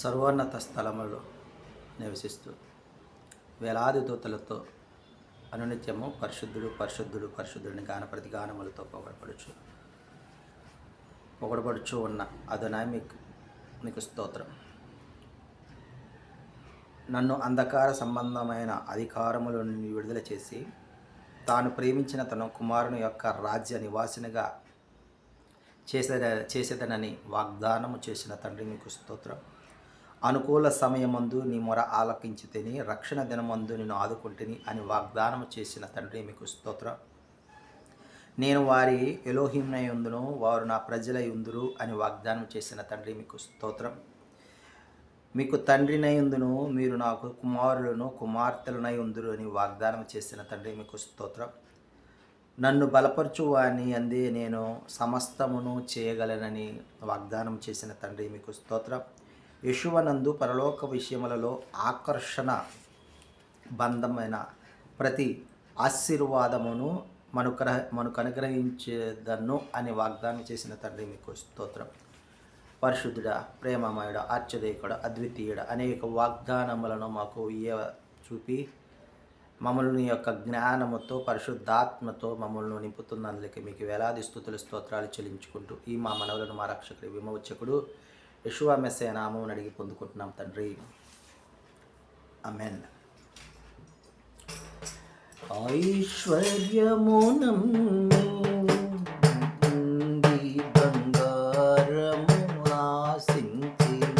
సర్వోన్నత స్థలములో నివసిస్తూ వేలాది దూతలతో అనునిత్యము పరిశుద్ధుడు పరిశుద్ధుడు పరిశుద్ధుడిని గానప్రతి గానములతో పొగడబడుచు ఉన్న అదనాయి మీకు స్తోత్రం. నన్ను అంధకార సంబంధమైన అధికారముల నుండి విడుదల చేసి తాను ప్రేమించిన తన కుమారుని యొక్క రాజ్య నివాసినిగా చేసేదనని వాగ్దానము చేసిన తండ్రి మీకు స్తోత్రం. అనుకూల సమయమందు నీ మొర ఆలకించితిని, రక్షణ దినమందు నేను ఆదుకుంటుని అని వాగ్దానము చేసిన తండ్రి మీకు స్తోత్రం. నేను వారి ఎలోహింనై ఉందును, వారు నా ప్రజలై ఉందురు అని వాగ్దానం చేసిన తండ్రి మీకు స్తోత్రం. మీకు తండ్రినై ఉందును, మీరు నాకు కుమారులను కుమార్తెలనై ఉందురు అని వాగ్దానం చేసిన తండ్రి మీకు స్తోత్రం. నన్ను బలపరచు వాని అందే నేను సమస్తమును చేయగలనని వాగ్దానం చేసిన తండ్రి మీకు స్తోత్రం. యేషువనందు పరలోక విషయములలో ఆకర్షణ బంధమైన ప్రతి ఆశీర్వాదమును మనకు అనుగ్రహించేదను అని వాగ్దానం చేసిన తండ్రి మీకు స్తోత్రం. పరిశుద్ధుడ, ప్రేమమయుడ, ఆశ్చర్యకుడ, అద్వితీయుడ అనేక వాగ్దానములను మాకు చూపి మమ్మల్ని యొక్క జ్ఞానముతో పరిశుద్ధాత్మతో మమ్మల్ని నింపుతున్నందుకు మీకు వేలాది స్తుతులు స్తోత్రాలు చెల్లించుకుంటూ ఈ మా మనవులను మా రక్షకుడు విమోచకుడు యెషువా మెస్సీయ నామమున అడిగి పొందుకుంటున్నాం తండ్రి, ఆమేన్. ఐశ్వర్యమునంది బంగారము ఆశించిన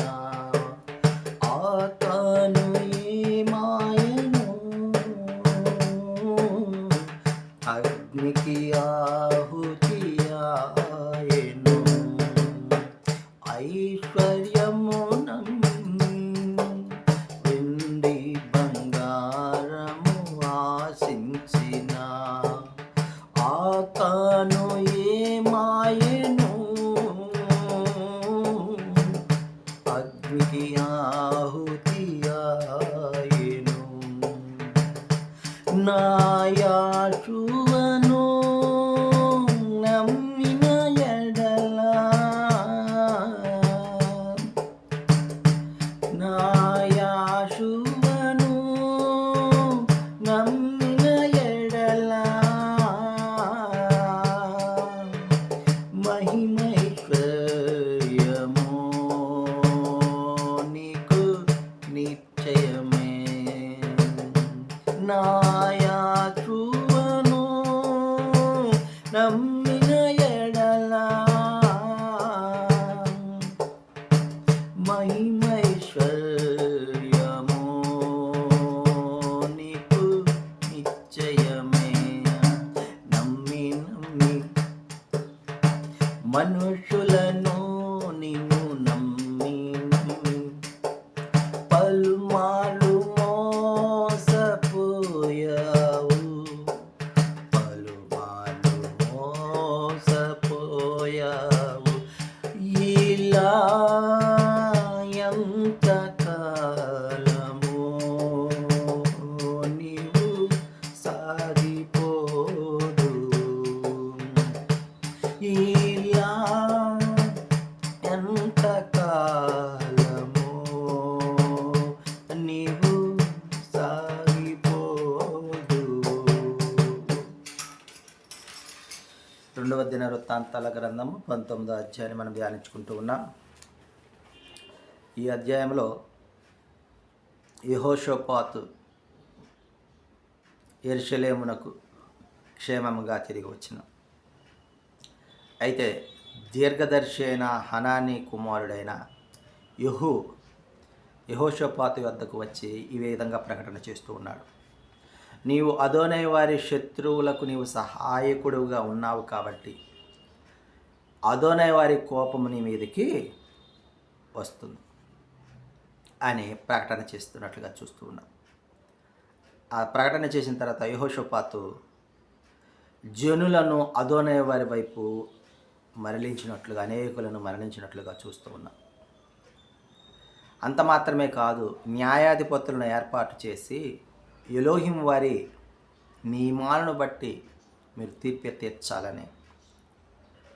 ఆతను మాయను అగ్నికి ఆహుతియాయెను. ఐశ్వర్యమునంది వెండి బంగారము ఆశించిన ఆతను మాయను అగ్నికి ఆహుతియాయెను. నా యాషువను నమ్మిన ఎడల నా యాషువను నమ్మిన ఎడల మహిమైశ్వర్యము నీకు నిశ్చయమే. నా యాషువను నమ్మిన ఎడల మహిమైశ్వర్యము నీకు నిశ్చయమే. నమ్మి మనుషులను నీవు నమ్మి పలుమార్లు మోసపోయావు, పలుమార్లు మోసపోయావు. ఇలా ఎంతకాలము నీవు సాగిపోదు, ఇలా ఎంతకాలము నీవు సాగిపోదు. రెండవ దినవృత్తాంతాల గ్రంథము 19వ అధ్యాయాన్ని మనం ధ్యానించుకుంటూ ఉన్నాం. ఈ అధ్యాయంలో యెహోషాపాతు యెరూషలేమునకు క్షేమముగా తిరిగి వచ్చిన అయితే దీర్ఘదర్శి అయిన హనానీ కుమారుడైన యెహోషాపాతు వద్దకు వచ్చి ఈ విధంగా ప్రకటన చేస్తూ ఉన్నాడు. నీవు అదోనై వారి శత్రువులకు నీవు సహాయకుడుగా ఉన్నావు కాబట్టి అదోనై వారి కోపము నీ మీదకి వస్తుంది అని ప్రకటన చేస్తున్నట్లుగా చూస్తూ ఉన్నాం. ఆ ప్రకటన చేసిన తర్వాత యెహోషాపాతు జనులను అదోనై వారి వైపు మరలించినట్లుగా, అనేకులను మరణించినట్లుగా చూస్తూ ఉన్నాం. అంత మాత్రమే కాదు, న్యాయాధిపతులను ఏర్పాటు చేసి ఎలోహిం వారి నియమాలను బట్టి మీరు తీర్పు తీర్చాలని.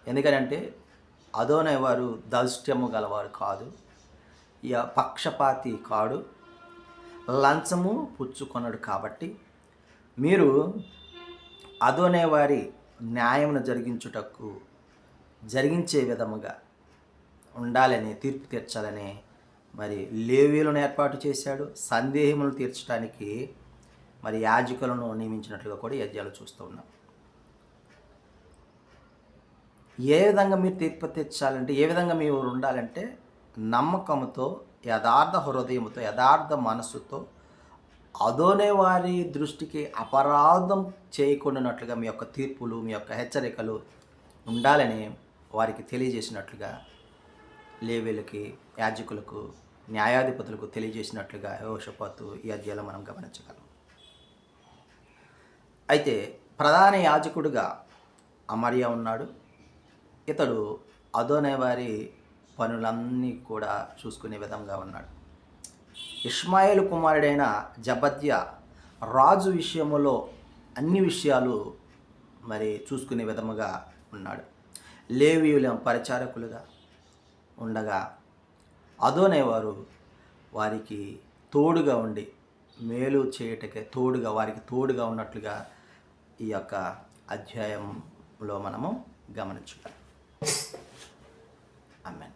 ఎందుకంటే అదోనై వారు దాల్ష్ట్యము గలవారు కాదు, పక్షపాతి కాడు, లంచము పుచ్చుకొనడు. కాబట్టి మీరు అదోనే వారి న్యాయమును జరిగించే విధముగా ఉండాలని, తీర్పు తీర్చాలని మరి లేవీయులను ఏర్పాటు చేశాడు. సందేహములు తీర్చడానికి మరి యాజకులను నియమించినట్లుగా కూడా ఈ అధ్యాయాలు చూస్తూ ఉన్నాం. ఏ విధంగా మీరు తీర్పు తీర్చాలంటే, ఏ విధంగా మీరు ఉండాలంటే నమ్మకంతో, యథార్థ హృదయముతో, యథార్థ మనస్సుతో, అదోనే వారి దృష్టికి అపరాధం చేయకుండానట్లుగా మీ యొక్క తీర్పులు, మీ యొక్క హెచ్చరికలు ఉండాలని వారికి తెలియజేసినట్లుగా లేవీయులకి, యాజకులకు, న్యాయాధిపతులకు తెలియజేసినట్లుగా యెహోషాపాతు ఈ అధ్యాయంలో మనం గమనించగలం. అయితే ప్రధాన యాజకుడిగా అమర్యా ఉన్నాడు. ఇతడు అదోనే వారి పనులన్నీ కూడా చూసుకునే విధంగా ఉన్నాడు. ఇష్మాయేలు కుమారుడైన జబద్యా రాజు విషయములో అన్ని విషయాలు మరి చూసుకునే విధముగా ఉన్నాడు. లేవీయుల పరిచారకులుగా ఉండగా అదోనే వారికి తోడుగా ఉండి మేలు చేయటకే వారికి తోడుగా ఉన్నట్లుగా ఈ యొక్క అధ్యాయంలో మనము గమనించుకోవాలి. ఆమేన్.